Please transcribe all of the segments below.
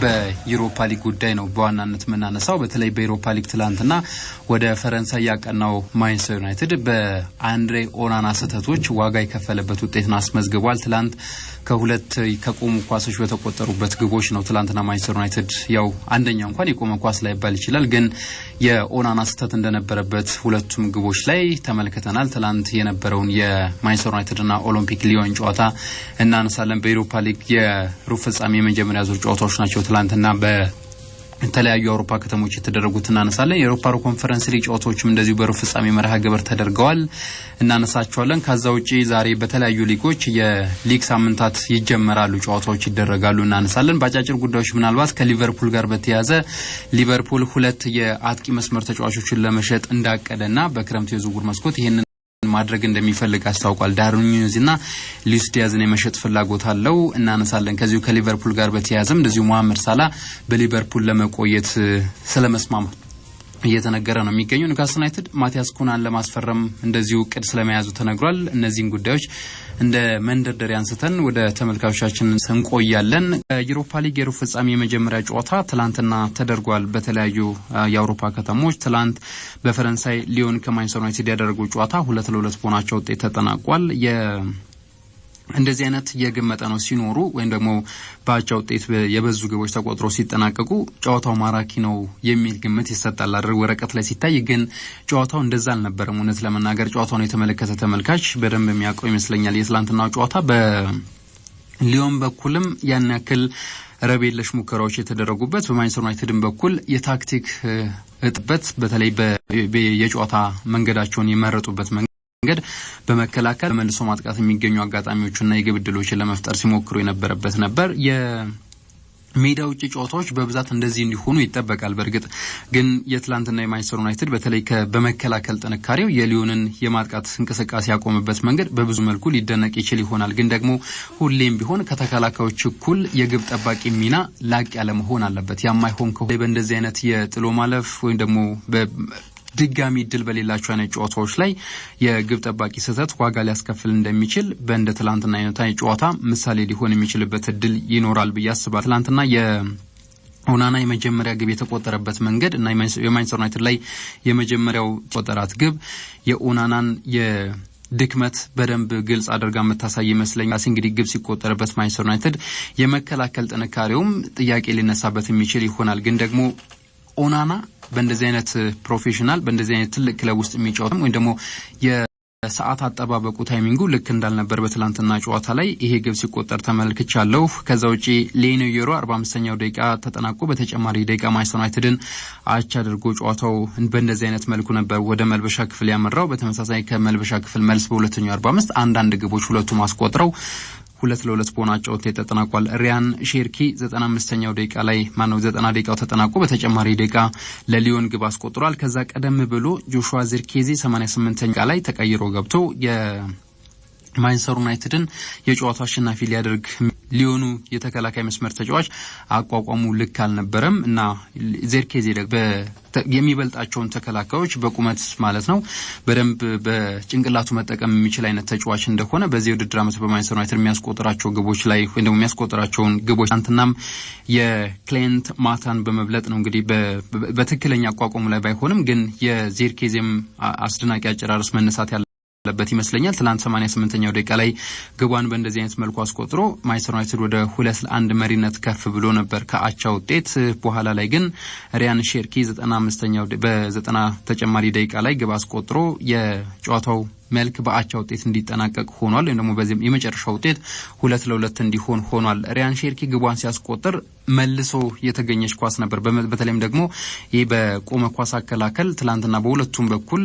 በዩሮፓ ሊግ ጉዳይ ነው በዋናነት መናነሳው። በተለይ በዩሮፓ ሊግ ትላንትና ወደ ፈረንሳይ ያቀናው ማንቸስተር ዩናይትድ በአንድሬ ኦናና ስህተቶች ዋጋ የከፈለበት ውጤትን አስመዝግቧል። ትላንት ከሁለት ከቆሙ ኳሶች በተቆጠሩበት ግቦች ነው ትላንትና ማንቸስተር ዩናይትድ ያው አንደኛ እንኳን የቆመ ኳስ ላይ ባል ይችላል፣ ግን የኦናና ስህተት እንደነበረበት ሁለቱም ግቦች ላይ ተመልክተናል። ትላንት የነበረውን የማንቸስተር ዩናይትድና ኦሎምፒክ ሊዮን ጨዋታ እናነሳለን። በዩሮፓ ሊግ የሩብ ፍጻሜ የመጀመሪያ ዙር ጨዋታዎች ናቸው ትላንትና በተለያዩ አውሮፓ ከተሞች የተደረጉት እናነሳለን። የአውሮፓ ኮንፈረንስ ሊግ ጨዋታዎችም እንደዚሁ በሩብ ፍጻሜ መርሃ ግብር ተደርገዋል እናነሳቸዋለን። ከዛ ውጪ ዛሬ በተለያዩ ሊጎች የሊግ ሳምንታት ይጀመራሉ፣ ጨዋታዎች ይደረጋሉ እናነሳለን። ባጫጭር ጉዳዮች ምናልባት ከሊቨርፑል ጋር በተያያዘ ሊቨርፑል ሁለት የአጥቂ መስመር ተጫዋቾችን ለመሸጥ እንዳቀደና በክረምት የዝውውር መስኮት ይሄንን ማድረግ እንደሚፈልግ አስታውቋል። ዳርዊን ኑኔዝና ሉዊስ ዲያዝን የመሸጥ ፍላጎት አለው እናነሳለን። ከዚሁ ከሊቨርፑል ጋር በተያያዘም እንደዚሁ መሐመድ ሳላ በሊቨርፑል ለመቆየት ስለመስማማት እየተነገረ ነው የሚገኘው። ኒውካስል ዩናይትድ ማቲያስ ኩናን ለማስፈረም እንደዚሁ ቅድ ስለመያዙ ተነግሯል። እነዚህን ጉዳዮች እንደ መንደርደሪያ አንስተን ወደ ተመልካቾቻችን እንቆያለን። የዩሮፓ ሊግ የሩብ ፍጻሜ የመጀመሪያ ጨዋታ ትላንትና ተደርጓል በተለያዩ የአውሮፓ ከተሞች። ትላንት በፈረንሳይ ሊዮን ከማንቸስተር ዩናይትድ ያደረገው ጨዋታ 2-2 በሆናቸው ውጤት ተጠናቋል። እንደዚህ አይነት የግብ መጠኖች ሲኖሩ ወይም ደግሞ ባቻ ውጤት የበዙ ግቦች ተቆጥሮ ሲጠናቀቁ ጨዋታው ማራኪ ነው የሚል ግምት ይሰጣል አይደል? ወረቀት ላይ ሲታይ ግን ጨዋታው እንደዛ አልነበረም። እውነት ለመናገር ጨዋታውን የተመለከተ ተመልካች በደንብ የሚያውቀው ይመስለኛል። የትላንትናው ጨዋታ በሊዮን በኩልም ያን ያክል ረቤለሽ ሙከራዎች የተደረጉበት፣ በማንቸስተር ዩናይትድም በኩል የታክቲክ እጥበት በተለይ የጨዋታ መንገዳቸውን የመረጡበት መንገድ በመከላከል መልሶ ማጥቃት የሚገኙ አጋጣሚዎችና የግብ ዕድሎችን ለመፍጠር ሲሞክሩ የነበረበት ነበር። የሜዳ ውጪ ጨዋታዎች በብዛት እንደዚህ እንዲሆኑ ይጠበቃል። በእርግጥ ግን የትላንትና የማንቸስተር ዩናይትድ በተለይ በመከላከል ጥንካሬው የሊዮንን የማጥቃት እንቅስቃሴ ያቆመበት መንገድ በብዙ መልኩ ሊደነቅ ይችል ይሆናል። ግን ደግሞ ሁሌም ቢሆን ከተከላካዮች እኩል የግብ ጠባቂ ሚና ላቅ ያለ መሆን አለበት። ያማይሆን ከሆነ በእንደዚህ አይነት የጥሎ ማለፍ ወይም ደግሞ ድጋሚ ድል በሌላቸው አይነት ጨዋታዎች ላይ የግብ ጠባቂ ስህተት ዋጋ ሊያስከፍል እንደሚችል በእንደ ትላንትና አይነት ጨዋታ ምሳሌ ሊሆን የሚችልበት እድል ይኖራል ብዬ አስባለሁ። ትላንትና የኦናና የመጀመሪያ ግብ የተቆጠረበት መንገድ እና የማንቸስተር ዩናይትድ ላይ የመጀመሪያው ቆጠራት ግብ የኦናናን ድክመት በደንብ ግልጽ አድርጋ መታሳይ ይመስለኛል። እንግዲህ ግብ ሲቆጠርበት ማንቸስተር ዩናይትድ የመከላከል ጥንካሬውም ጥያቄ ሊነሳበት የሚችል ይሆናል። ግን ደግሞ ኦናና በእንደዚህ አይነት ፕሮፌሽናል በእንደዚህ አይነት ትልቅ ክለብ ውስጥ የሚጫወትም ወይም ደግሞ የሰዓት አጠባበቁ ታይሚንጉ ልክ እንዳልነበር በትላንትና ጨዋታ ላይ ይሄ ግብ ሲቆጠር ተመልክቻለሁ። ከዛ ውጪ ሌኖ ዮሮ 45ኛው ደቂቃ ተጠናቆ በተጨማሪ ደቂቃ ማንቸስተር ዩናይትድን አቻ አድርጎ ጨዋታው በእንደዚህ አይነት መልኩ ነበር ወደ መልበሻ ክፍል ያመራው። በተመሳሳይ ከመልበሻ ክፍል መልስ በሁለተኛው 45 አንዳንድ ግቦች ሁለቱም አስቆጥረው 2-2 በሆናቸው ውጤት ተጠናቋል። ሪያን ሼርኪ 95ኛው ደቂቃ ላይ 90 ደቂቃው ተጠናቆ በተጨማሪ ደቂቃ ለሊዮን ግብ አስቆጥሯል። ከዛ ቀደም ብሎ ጆሹዋ ዚርኬዚ 88ኛው ላይ ተቀይሮ ገብቶ የማንቸስተር ዩናይትድን የጨዋታው አሸናፊ ሊያደርግ ሊዮኑ የተከላካይ መስመር ተጫዋች አቋቋሙ ልክ አልነበረም እና ዚርኬዚ የሚበልጣቸውን ተከላካዮች በቁመት ማለት ነው በደንብ በጭንቅላቱ መጠቀም የሚችል አይነት ተጫዋች እንደሆነ በዚህ ውድድር ዓመት በማንቸስተር ዩናይትድ የሚያስቆጥራቸው ግቦች ላይ ወይም ደግሞ የሚያስቆጥራቸውን ግቦች አንተናም የክሌንት ማታን በመብለጥ ነው እንግዲህ በትክክለኛ አቋቋሙ ላይ ባይሆንም ግን የዚርኬዚም አስደናቂ አጨራረስ መነሳት ያለበት ይመስለኛል። ትላንት 88ኛው ደቂቃ ላይ ግቧን በእንደዚህ አይነት መልኩ አስቆጥሮ ማንቸስተር ዩናይትድ ወደ 2-1 መሪነት ከፍ ብሎ ነበር ከአቻ ውጤት በኋላ ላይ ግን ሪያን ሼርኪ 95ኛው በ90 ተጨማሪ ደቂቃ ላይ ግብ አስቆጥሮ የጨዋታው መልክ በአቻ ውጤት እንዲጠናቀቅ ሆኗል። ወይም ደግሞ በዚህ የመጨረሻው ውጤት 2-2 እንዲሆን ሆኗል። ሪያን ሼርኪ ግቧን ሲያስቆጥር መልሶ የተገኘች ኳስ ነበር። በተለይም ደግሞ ይሄ በቆመ ኳስ አከላከል ትላንትና በሁለቱም በኩል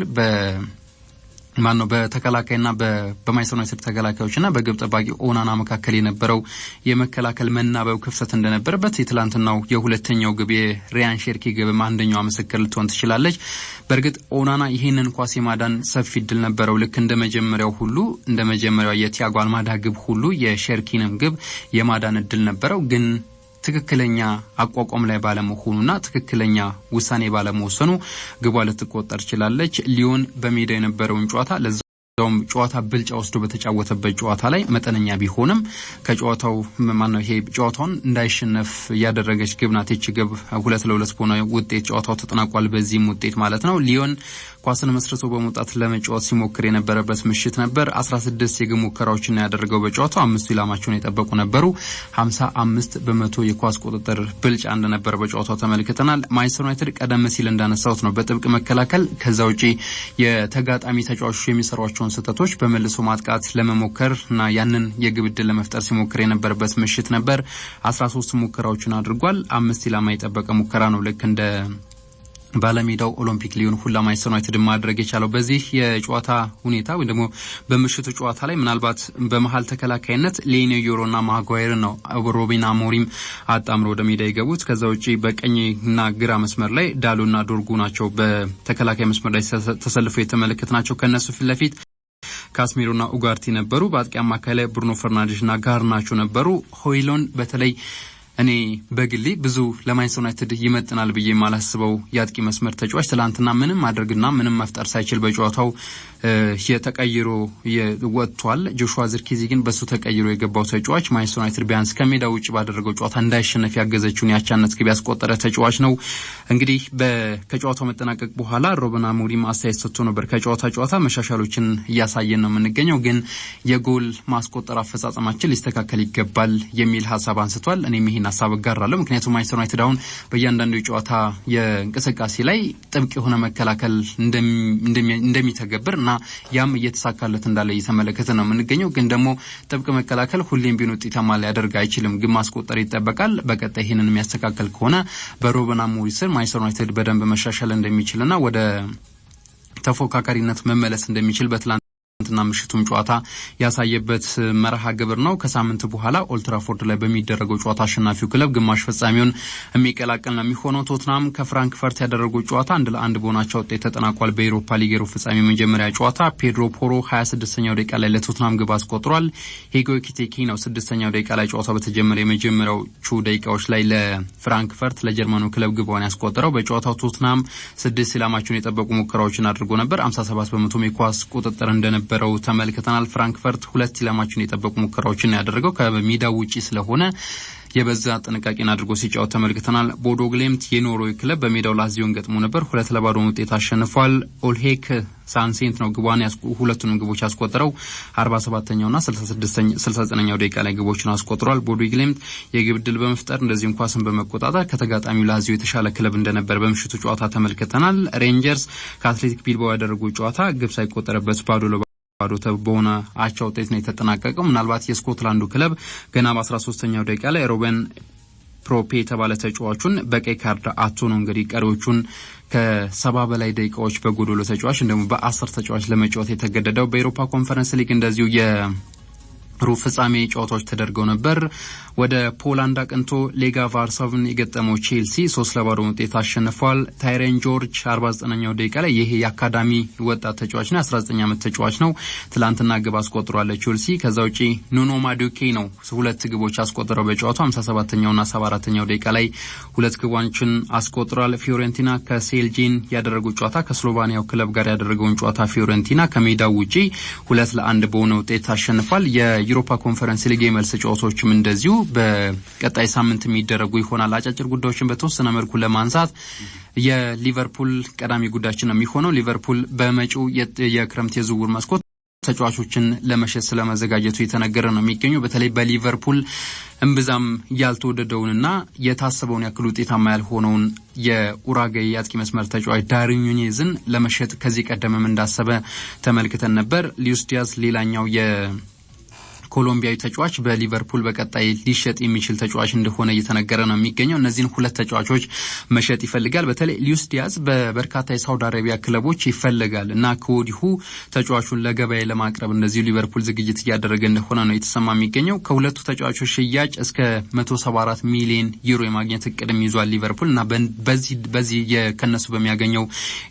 በተከላካይና በማንቸስተር ዩናይትድ ተከላካዮችና በግብ ጠባቂ ኦናና መካከል የነበረው የመከላከል መናበብ ክፍተት እንደነበረበት የትላንትናው የሁለተኛው ግብ የሪያን ሼርኪ ግብ አንደኛው ምስክር ልትሆን ትችላለች። በእርግጥ ኦናና ይሄንን ኳስ የማዳን ሰፊ እድል ነበረው። ልክ እንደመጀመሪያው ሁሉ እንደመጀመሪያው የቲያጎ አልማዳ ግብ ሁሉ የሼርኪንም ግብ የማዳን እድል ነበረው። ግን ትክክለኛ አቋቋም ላይ ባለመሆኑና ትክክለኛ ውሳኔ ባለመወሰኑ ግቧ ልትቆጠር ይችላልች። ሊዮን በሜዳ የነበረውን ጨዋታ ጨዋታ ብልጫ ወስዶ በተጫወተበት ጨዋታ ላይ መጠነኛ ቢሆንም ከጨዋታው ማነው ይሄ ጨዋታውን እንዳይሸነፍ ያደረገች ግብ ናት። እቺ ግብ 2-2 ሆኖ ውጤት ጨዋታው ተጠናቋል። በዚህም ውጤት ማለት ነው ሊዮን ኳስን መስርቶ በመውጣት ለመጫወት ሲሞክር የነበረበት ምሽት ነበር። 16 የግብ ሙከራዎችን ያደረገው በጨዋታው 5 ኢላማቸውን የጠበቁ ነበሩ። 55% የኳስ ቁጥጥር ብልጫ እንደነበር በጨዋታው ተመልክተናል። ማንቸስተር ዩናይትድ ቀደም ሲል እንዳነሳውት ነው በጥብቅ መከላከል ከዛ ውጪ የተጋጣሚ ተጫዋቾች የሚሰሯቸው ስህተቶች በመልሶ ማጥቃት ለመሞከርና ያንን የግብ ዕድል ለመፍጠር ሲሞክር የነበረበት ምሽት ነበር። 13 ሙከራዎችን አድርጓል። 5 ኢላማ የጠበቀ ሙከራ ነው ልክ እንደ ባለሜዳው ኦሎምፒክ ሊዮን ሁላ ማንቸስተር ዩናይትድ ማድረግ የቻለው። በዚህ የጨዋታ ሁኔታ ወይ ደግሞ በምሽቱ ጨዋታ ላይ ምናልባት በመሃል ተከላካይነት ሌኒዮ ዮሮና ማጓየር ነው ሮቢን አሞሪም አጣምሮ ወደ ሜዳ የገቡት። ከዛ ውጪ በቀኝና ግራ መስመር ላይ ዳሎና ዶርጉ ናቸው በተከላካይ መስመር ላይ ተሰልፈው የተመለከትናቸው። ከነሱ ፊት ለፊት ካስሜሮና ኡጋርቲ ነበሩ። በአጥቂ አማካይ ላይ ብሩኖ ፈርናንዴዝና ጋርናቾ ነበሩ። ሆይሎን በተለይ እኔ በግሌ ብዙ ለማንቸስተር ዩናይትድ ይመጥናል ብዬ ማላስበው ያጥቂ መስመር ተጫዋች ትላንትና ምንም ማድረግና ምንም መፍጠር ሳይችል በጨዋታው የተቀይሮ ወጥቷል። ጆሹዋ ዝርኪዚ ግን በሱ ተቀይሮ የገባው ተጫዋች ማንቸስተር ዩናይትድ ቢያንስ ከሜዳው ውጪ ባደረገው ጨዋታ እንዳይሸነፍ ያገዘችውን ያቻነት ግብ ያስቆጠረ ተጫዋች ነው። እንግዲህ ከጨዋታው መጠናቀቅ በኋላ ሮበን አሞሪም አስተያየት ሰጥቶ ነበር። ከጨዋታ መሻሻሎችን እያሳየን ነው የምንገኘው፣ ግን የጎል ማስቆጠር አፈጻጸማችን ሊስተካከል ይገባል የሚል ሐሳብ አንስቷል። እኔም ይሄን ሐሳብ እጋራለሁ። ምክንያቱም ማንቸስተር ዩናይትድ አሁን በእያንዳንዱ የጨዋታ የእንቅስቃሴ ላይ ጥብቅ የሆነ መከላከል እንደሚተገብርና ያም እየተሳካለት እንዳለ እየተመለከተ ነው የምንገኘው። ግን ደግሞ ጥብቅ መከላከል ሁሌም ቢሆን ውጤታማ ሊያደርግ አይችልም። ግን ማስቆጠር ይጠበቃል። በቀጣይ ይሄንን የሚያስተካክል ከሆነ በሮበን አሞሪም ስር ማንቸስተር ዩናይትድ በደንብ መሻሻል እንደሚችልና ወደ ተፎካካሪነት መመለስ እንደሚችል በትላንትና ምሽቱም ጨዋታ ያሳየበት መርሃ ግብር ነው። ከሳምንት በኋላ ኦልትራፎርድ ላይ በሚደረገው ጨዋታ አሸናፊው ክለብ ግማሽ ፍጻሜውን የሚቀላቀል ነው የሚሆነው። ቶትናም ከፍራንክፈርት ያደረገው ጨዋታ 1-1 በሆናቸው ውጤት ተጠናቋል። በአውሮፓ ሊግ ሩብ ፍጻሜ መጀመሪያ ጨዋታ ፔድሮ ፖሮ 26ኛው ደቂቃ ላይ ለቶትናም ግብ አስቆጥሯል። ሄጎ ኤኪቲኬ ነው 6ኛው ደቂቃ ላይ ጨዋታው በተጀመረ የመጀመሪያዎቹ ደቂቃዎች ላይ ለፍራንክፈርት ለጀርመኑ ክለብ ግቧን ያስቆጠረው። በጨዋታው ቶትናም 6 ኢላማቸውን የጠበቁ ሙከራዎችን አድርጎ ነበር። 57% የኳስ ቁጥጥር እንደነበረው ተመልክተናል። ፍራንክፈርት 2 ኢላማቸውን የጠበቁ ሙከራዎችን ያደረገው ከሜዳው ውጪ ስለሆነ የበዛ ጥንቃቄን አድርጎ ሲጫወት ተመልክተናል። ቦዶ ግሊምት የኖርዌይ ክለብ በሜዳው ላዚዮን ገጥሞ ነበር። 2-0 ውጤት አሸንፏል። ኦልሄክ ሳንሴንት ነው ሁለቱንም ግቦች ያስቆጠረው። 47ኛውና 69ኛው ደቂቃ ላይ ግቦችን አስቆጥሯል። ቦዶ ግሊምት የግብ ዕድል በመፍጠር እንደዚህም ኳስን በመቆጣጠር ከተጋጣሚው ላዚዮ የተሻለ ክለብ እንደነበር በምሽቱ ጨዋታ ተመልክተናል። ሬንጀርስ ከአትሌቲክ ቢልባኦ ያደረጉት ጨዋታ ግብ ሳይቆጠርበት ባዶ በሆነ አቻ ውጤት ነው የተጠናቀቀው። ምናልባት የስኮትላንዱ ክለብ ገና በ13ኛው ደቂቃ ላይ ሮበን ፕሮፔ የተባለ ተጫዋቹን በቀይ ካርድ አቶ ነው እንግዲህ ቀሪዎቹን ከ70 በላይ ደቂቃዎች በጎዶሎ ተጫዋች እንደሞ በ10 ተጫዋች ለመጫወት የተገደደው። በአውሮፓ ኮንፈረንስ ሊግ እንደዚሁ ሩብ ፍጻሜ ጨዋታዎች ተደርገው ነበር። ወደ ፖላንድ አቅንቶ ሌጋ ቫርሳቭን የገጠመው ቼልሲ 3-0 ውጤት አሸንፏል። ታይረን ጆርጅ 49ኛው ደቂቃ ላይ ይሄ የአካዳሚ ወጣት ተጫዋች ነው፣ 19 ዓመት ተጫዋች ነው። ትላንትና ግብ አስቆጥሯል ቼልሲ። ከዛ ውጪ ኑኖ ማዱኬ ነው 2 ግቦች አስቆጥረው በጨዋታው 57ኛውና 74ኛው ደቂቃ ላይ 2 ግቦችን አስቆጥሯል። ፊዮሬንቲና ከሴልጂን ያደረጉት ጨዋታ ከስሎቫኒያው ክለብ ጋር ያደረገውን ጨዋታ ፊዮሬንቲና ከሜዳው ውጪ 2-1 በሆነ ውጤት አሸንፏል። የዩሮፓ ኮንፈረንስ ሊግ የመልስ ጨዋታዎችም እንደዚሁ በቀጣይ ሳምንት የሚደረጉ ይሆናል። አጫጭር ጉዳዮችን በተወሰነ መልኩ ለማንሳት የሊቨርፑል ቀዳሚ ጉዳያችን ነው የሚሆነው። ሊቨርፑል በመጪው የክረምት የዝውውር መስኮት ተጫዋቾችን ለመሸጥ ስለመዘጋጀቱ የተነገረ ነው የሚገኘው። በተለይ በሊቨርፑል እምብዛም ያልተወደደውንና የታሰበውን ያክል ውጤታማ ያልሆነውን የኡራጋይ የአጥቂ መስመር ተጫዋች ዳርዊን ኑኔዝን ለመሸጥ ከዚህ ቀደምም እንዳሰበ ተመልክተን ነበር። ሉዊስ ዲያዝ ሌላኛው ኮሎምቢያዊ ተጫዋች በሊቨርፑል በቀጣይ ሊሸጥ የሚችል ተጫዋች እንደሆነ እየተነገረ ነው የሚገኘው። እነዚህን 2 ተጫዋቾች መሸጥ ይፈልጋል። በተለይ ሉዊስ ዲያዝ በበርካታ የሳውዲ አረቢያ ክለቦች ይፈልጋል እና ከወዲሁ ተጫዋቹን ለገበያ ለማቅረብ እንደዚሁ ሊቨርፑል ዝግጅት እያደረገ እንደሆነ ነው የተሰማ የሚገኘው። ከሁለቱ ተጫዋቾች ሽያጭ እስከ 174 ሚሊዮን ዩሮ የማግኘት እቅድም ይዟል ሊቨርፑል እና በዚህ ከነሱ በሚያገኘው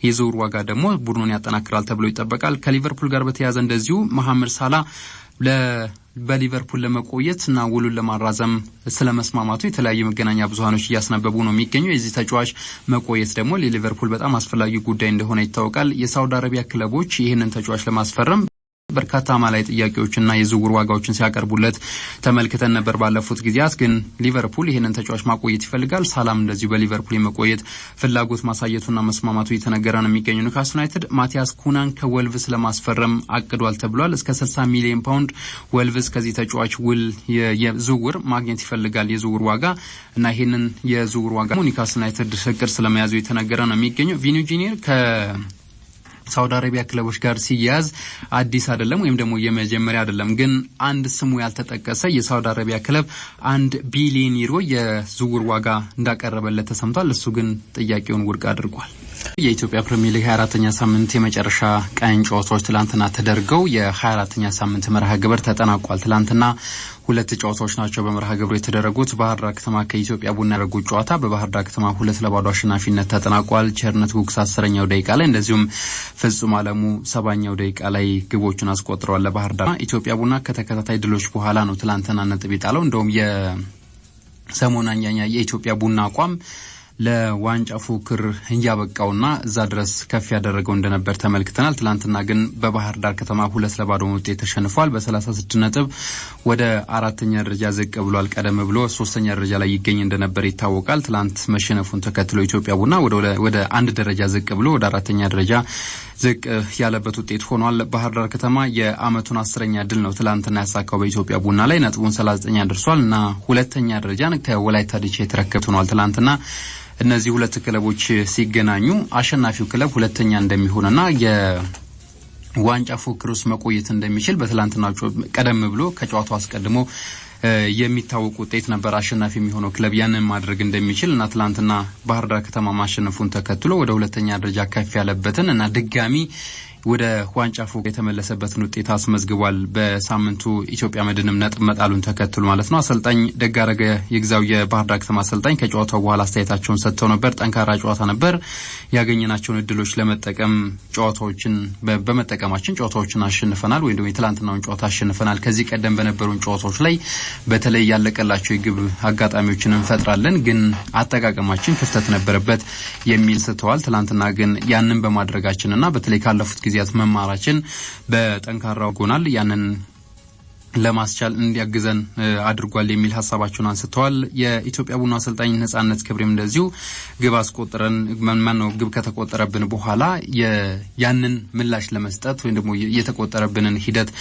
የዝውውር ዋጋ ደግሞ ቡድኑን ያጠናክራል ተብሎ ይጠበቃል። ከሊቨርፑል ጋር በተያያዘ እንደዚሁ መሐመድ ሳላ በሊቨርፑል ለመቆየት እና ውሉን ለማራዘም ስለመስማማቱ የተለያዩ መገናኛ ብዙሃኖች እያስነበቡ ነው የሚገኘው። የዚህ ተጫዋች መቆየት ደግሞ ለሊቨርፑል በጣም አስፈላጊ ጉዳይ እንደሆነ ይታወቃል። የሳውዲ አረቢያ ክለቦች ይህንን ተጫዋች ለማስፈረም በርካታ ማላይ ጥያቄዎችና የዝውውር ዋጋዎችን ሲያቀርቡለት ተመልክተን ነበር ባለፉት ጊዜያት። ግን ሊቨርፑል ይሄንን ተጫዋች ማቆየት ይፈልጋል። ሳላም እንደዚህ በሊቨርፑል የመቆየት ፍላጎት ማሳየቱና መስማማቱ የተነገረ ነው የሚገኘው። ኒውካስል ዩናይትድ ማቲያስ ኩናን ከወልቭስ ለማስፈረም አቅዷል ተብሏል። እስከ 60 ሚሊዮን ፓውንድ ወልቭስ ከዚህ ተጫዋች ውል የዝውውር ማግኘት ይፈልጋል የዝውውር ዋጋ እና ይሄንን የዝውውር ዋጋ ኒውካስል ዩናይትድ እቅድ ስለመያዙ የተነገረ ነው የሚገኘው። ቪኒ ጁኒየር ሳውዲ አረቢያ ክለቦች ጋር ሲያዝ አዲስ አይደለም ወይም ደግሞ የመጀመሪያ አይደለም። ግን አንድ ስሙ ያልተጠቀሰ የሳውዲ አረቢያ ክለብ 1 ቢሊዮን ዩሮ የዝውውር ዋጋ እንዳቀረበለት ተሰምቷል። እሱ ግን ጥያቄውን ውድቅ አድርጓል። የኢትዮጵያ ፕሪሚየር ሊግ 24ኛ ሳምንት የመጨረሻ ቀን ጨዋታዎች ትላንትና ተደርገው የ24ኛ ሳምንት መርሃ ግብር ተጠናቋል። ትላንትና ሁለት ጨዋታዎች ናቸው በመርሃ ግብሩ የተደረጉት። ባህር ዳር ከተማ ከኢትዮጵያ ቡና ያደረጉት ጨዋታ በባህር ዳር ከተማ 2-2 አሸናፊነት ተጠናቋል። ቸርነት ጉግስ 10ኛው ደቂቃ ላይ እንደዚሁም ፍጹም አለሙ 7ኛው ደቂቃ ላይ ግቦቹን አስቆጥረዋል ለባህር ዳር። ኢትዮጵያ ቡና ከተከታታይ ድሎች በኋላ ነው ትላንትና ነጥብ የጣለው። እንደውም የሰሞናኛ የኢትዮጵያ ቡና አቋም ለዋንጫ ፉክክር እንያበቃውና እዛ ድረስ ከፍ ያደረገው እንደነበር ተመልክተናል። ትላንትና ግን በባህር ዳር ከተማ 2-2 ውጤት ተሸንፏል። በ36 ነጥብ ወደ 4ኛ ደረጃ ዝቅ ብሏል። ቀደም ብሎ 3ኛ ደረጃ ላይ ይገኝ እንደነበር ይታወቃል። ትላንት መሸነፉን ተከትሎ ኢትዮጵያ ቡና ወደ 1 ደረጃ ዝቅ ብሎ ወደ 4ኛ ደረጃ ዝቅ ያለበት ውጤት ሆኗል። ባህር ዳር ከተማ የአመቱን 10ኛ ድል ነው ትላንትና ያሳካው በኢትዮጵያ ቡና ላይ ነጥቡን 39 አድርሷል እና 2ኛ ደረጃን ከወላይታ ዲቻ የተረከበ ሆኗል። ትላንትና እነዚህ ሁለት ክለቦች ሲገናኙ አሸናፊው ክለብ ሁለተኛ እንደሚሆንና የዋንጫ ፉክክር ውስጥ መቆየት እንደሚችል በትላንትናው ቀደም ብሎ ከጨዋታው አስቀድሞ የሚታወቅ ውጤት ነበር። አሸናፊ የሚሆነው ክለብ ያንን ማድረግ እንደሚችል እና ትላንትና ባህር ዳር ከተማ ማሸነፉን ተከትሎ ወደ ሁለተኛ ደረጃ ከፍ ያለበትን እና ድጋሚ ወደ ዋንጫ ፉክክር የተመለሰበትን ውጤት አስመዝግቧል። በሳምንቱ ኢትዮጵያ መድንም ነጥብ መጣሉን ተከትሎ ማለት ነው። አሰልጣኝ ደጋረገ ይግዛው የባህር ዳር ከተማ አሰልጣኝ ከጨዋታው በኋላ አስተያየታቸውን ሰጥተው ነበር። ጠንካራ ጨዋታ ነበር። ያገኘናቸውን እድሎች ለመጠቀም በመጠቀማችን ጨዋታዎችን አሸንፈናል ወይም ደግሞ የትላንትናውን ጨዋታ አሸንፈናል። ከዚህ ቀደም በነበሩን ጨዋታዎች ላይ በተለይ ያለቀላቸው የግብ አጋጣሚዎችን እንፈጥራለን፣ ግን አጠቃቀማችን ክፍተት ነበረበት የሚል ስተዋል። ትላንትና ግን ያንን በማድረጋችንና በተለይ ካለፉት ጊዜያት መማራችን በጠንካራው ጎናል ያንን ለማስቻል እንዲያግዘን አድርጓል የሚል ሐሳባቸውን አንስተዋል። የኢትዮጵያ ቡና አሰልጣኝ ነጻነት ክብሬም እንደዚሁ ግብ አስቆጥረን ግብ ከተቆጠረብን በኋላ ያንን ምላሽ ለመስጠት ወይም ደግሞ የተቆጠረብንን ሂደት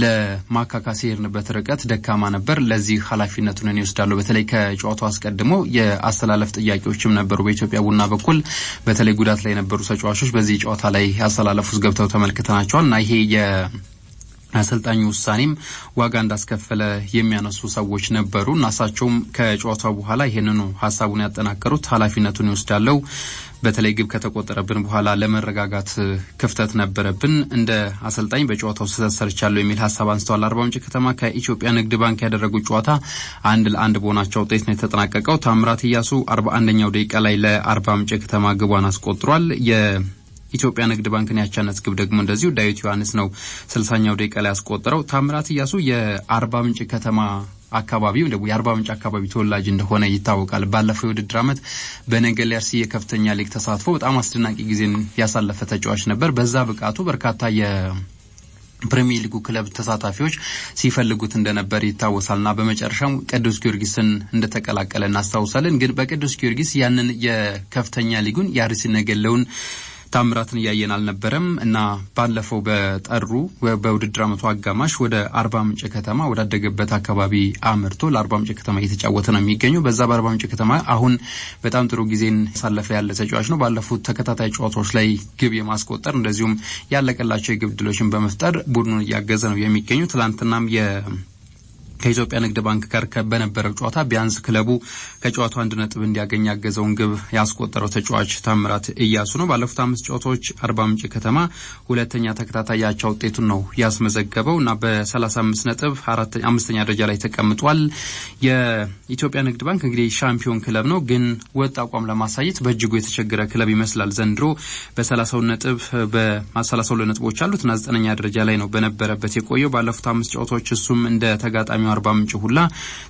ለማካካስ የሄድንበት ርቀት ደካማ ነበር። ለዚህ ኃላፊነቱን እኔ ወስዳለሁ። በተለይ ከጨዋታው አስቀድሞ የአስተላለፍ ጥያቄዎችም ነበሩ በኢትዮጵያ ቡና በኩል በተለይ ጉዳት ላይ የነበሩ ተጫዋቾች በዚህ ጨዋታ ላይ አስተላለፍ ውስጥ ገብተው ተመልክተናቸዋል እና ይሄ አሰልጣኙ ውሳኔም ዋጋ እንዳስከፈለ የሚያነሱ ሰዎች ነበሩ እና እሳቸውም ከጨዋታው በኋላ ይሄንኑ ሐሳቡን ያጠናከሩት ኃላፊነቱን ይወስዳለው። በተለይ ግብ ከተቆጠረብን በኋላ ለመረጋጋት ክፍተት ነበረብን። እንደ አሰልጣኝ በጨዋታው ተሰርቻለሁ የሚል ሐሳብ አንስተዋል። አርባ ምንጭ ከተማ ከኢትዮጵያ ንግድ ባንክ ያደረጉት ጨዋታ 1-1 በሆናቸው ውጤት ነው የተጠናቀቀው። ታምራት ኢያሱ 41ኛው ደቂቃ ላይ ለአርባ ምንጭ ከተማ ግቧን አስቆጥሯል። ኢትዮጵያ ንግድ ባንክን ያቻነት ግብ ደግሞ እንደዚሁ ዳዊት ዮሐንስ ነው 60ኛው ደቂቃ ላይ ያስቆጠረው። ታምራት ኢያሱ የአርባ ምንጭ ከተማ አካባቢው እንደው የአርባ ምንጭ አካባቢ ተወላጅ እንደሆነ ይታወቃል። ባለፈው የውድድር ዓመት በነገሌ አርሲ የከፍተኛ ሊግ ተሳትፎ በጣም አስደናቂ ጊዜን ያሳለፈ ተጫዋች ነበር። በዛ ብቃቱ በርካታ ፕሪሚየር ሊጉ ክለብ ተሳታፊዎች ሲፈልጉት እንደነበር ይታወሳልና በመጨረሻም ቅዱስ ጊዮርጊስን እንደተቀላቀለ እናስታውሳለን። ግን በቅዱስ ጊዮርጊስ ያንን የከፍተኛ ሊጉን የአርሲ ነገሌውን ታምራትን ያየን አልነበረም እና ባለፈው በውድድር ዓመቱ አጋማሽ ወደ አርባ ምንጭ ከተማ ወዳደገበት አካባቢ አምርቶ ለአርባ ምንጭ ከተማ እየተጫወተ ነው የሚገኘው። በዛ በአርባ ምንጭ ከተማ አሁን በጣም ጥሩ ጊዜን ያሳለፈ ያለ ተጫዋች ነው። ባለፉት ተከታታይ ጨዋታዎች ላይ ግብ የማስቆጠር እንደዚሁም ያለቀላቸው የግብ ድሎችን በመፍጠር ቡድኑን እያገዘ ነው የሚገኘው። ትላንትናም ከኢትዮጵያ ንግድ ባንክ ጋር በነበረው ጨዋታ ቢያንስ ክለቡ ከጨዋታው 1 ነጥብ እንዲያገኝ ያገዘውን ግብ ያስቆጠረው ተጫዋች ታምራት ኢያሱ ነው። ባለፉት 5 ጨዋታዎች አርባ ምንጭ ከተማ ሁለተኛ ተከታታይ ያቻ ውጤቱን ነው ያስመዘገበውና በ35 ነጥብ 5ኛ ደረጃ ላይ ተቀምጧል። የኢትዮጵያ ንግድ ባንክ እንግዲህ ሻምፒዮን ክለብ ነው፣ ግን ወጥ አቋም ለማሳየት በእጅጉ የተቸገረ ክለብ ይመስላል። ዘንድሮ በ32 ነጥቦች አሉት እና 9ኛ ደረጃ ላይ ነው በነበረበት የቆየው። ባለፉት 5 ጨዋታዎች እሱም እንደ ተጋጣሚ የሚገኘው አርባ ምንጭ ሁላ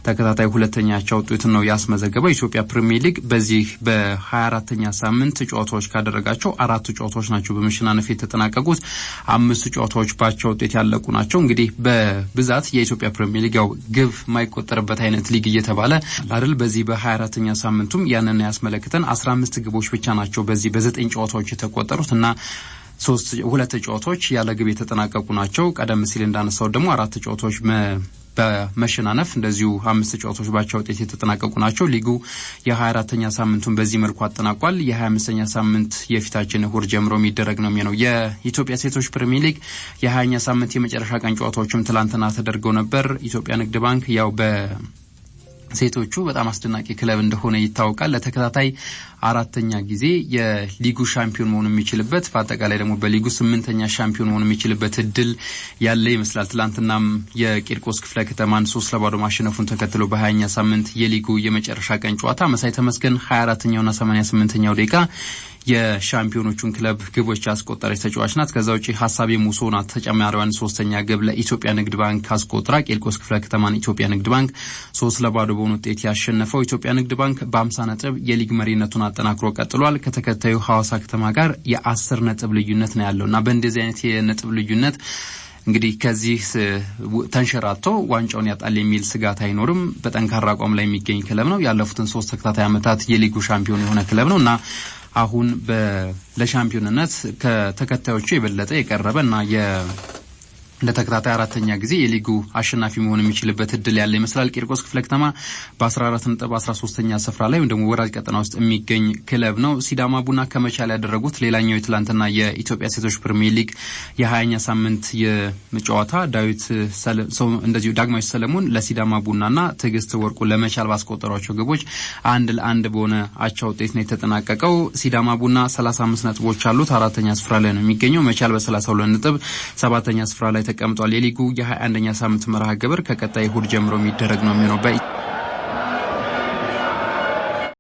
ተከታታይ ሁለተኛቸው ውጤት ነው ያስመዘገበው። ኢትዮጵያ ፕሪሚየር ሊግ በዚህ በ24ኛ ሳምንት ጨዋታዎች ካደረጋቸው 4 ጨዋታዎች ናቸው በመሸናነፍ የተጠናቀቁት። 5 ጨዋታዎች ባቻ ውጤት ያለቁ ናቸው። እንግዲህ በብዛት የኢትዮጵያ ፕሪሚየር ሊግ ግብ ማይቆጠርበት አይነት ሊግ እየተባለ አይደል በዚህ በ24ኛ ሳምንቱም ያንን ያስመለክተን 15 ግቦች ብቻ ናቸው በዚህ በ9 ጨዋታዎች የተቆጠሩትና ሁለት ጨዋታዎች ያለ ግብ የተጠናቀቁ ናቸው። ቀደም ሲል እንዳነሳው ደግሞ 4 ጨዋታዎች በመሸናነፍ እንደዚሁ 5 ጨዋታዎች ባቻ ውጤት የተጠናቀቁ ናቸው። ሊጉ የ24ኛ ሳምንቱን በዚህ መልኩ አጠናቋል። የ25ኛ ሳምንት የፊታችን እሁድ ጀምሮ የሚደረግ ነው የሚሆነው። የኢትዮጵያ ሴቶች ፕሪሚየር ሊግ የ20ኛ ሳምንት የመጨረሻ ቀን ጨዋታዎችም ትላንትና ተደርገው ነበር። ኢትዮጵያ ንግድ ባንክ ያው ሴቶቹ በጣም አስደናቂ ክለብ እንደሆነ ይታወቃል። ለተከታታይ 4ኛ ጊዜ የሊጉ ሻምፒዮን መሆን የሚችልበት በአጠቃላይ ደግሞ በሊጉ 8ኛ ሻምፒዮን መሆን የሚችልበት እድል ያለ ይመስላል። ትላንትናም የቂርቆስ ክፍለ ከተማን 3-0 ማሸነፉን ተከትሎ በ20ኛ ሳምንት የሊጉ የመጨረሻ ቀን ጨዋታ መሳይ ተመስገን 24ኛውና 88ኛው ደቂቃ የሻምፒዮኖቹን ክለብ ግቦች ያስቆጠረች ተጫዋች ናት። ከዛው ውጪ ሐሳቤ ሙሶና ተጨማሪዋን 3ኛ ግብ ለኢትዮጵያ ንግድ ባንክ አስቆጥራ ቂርቆስ ክፍለ ከተማን ኢትዮጵያ ንግድ ባንክ 3-0 በሆነ ውጤት ያሸነፈው ኢትዮጵያ ንግድ ባንክ በ50 ነጥብ የሊግ መሪነቱን አጠናክሮ ቀጥሏል። ከተከታዩ ሐዋሳ ከተማ ጋር የ10 ነጥብ ልዩነት ነው ያለውና በእንደዚህ አይነት የነጥብ ልዩነት እንግዲህ ከዚህ ተንሸራቶ ዋንጫውን ያጣል የሚል ስጋት አይኖርም። በጠንካራ አቋም ላይ የሚገኝ ክለብ ነው። ያለፉትን 3 ተከታታይ ዓመታት የሊጉ ሻምፒዮን የሆነ ክለብ ነውና አሁን ለሻምፒዮንነት ከተከታዮቹ የበለጠ የቀረበና ለተከታታይ 4ኛ ጊዜ የሊጉ አሸናፊ መሆን የሚችልበት እድል ያለ ይመስላል። ቂርቆስ ክፍለ ከተማ በ14 ነጥብ 13ኛ ስፍራ ላይ ወይም ደግሞ ወራጅ ቀጠና ውስጥ የሚገኝ ክለብ ነው። ሲዳማ ቡና ከመቻል ያደረጉት ሌላኛው የትላንትና የኢትዮጵያ ሴቶች ፕሪሚየር ሊግ የ20ኛ ሳምንት የጨዋታ ዳዊት እንደዚሁ ዳግማዊ ሰለሞን ለሲዳማ ቡናና ትዕግስት ወርቁ ለመቻል ባስቆጠሯቸው ግቦች 1-1 በሆነ አቻ ውጤት ነው የተጠናቀቀው። ሲዳማ ቡና 35 ነጥቦች አሉት 4ኛ ስፍራ ላይ ነው የሚገኘው። መቻል በ32 ነጥብ 7ኛ ስፍራ ላይ ተቀምጧል። የሊጉ የ21ኛ ሳምንት መርሃ ግብር ከቀጣይ እሁድ ጀምሮ የሚደረግ ነው የሚሆነው።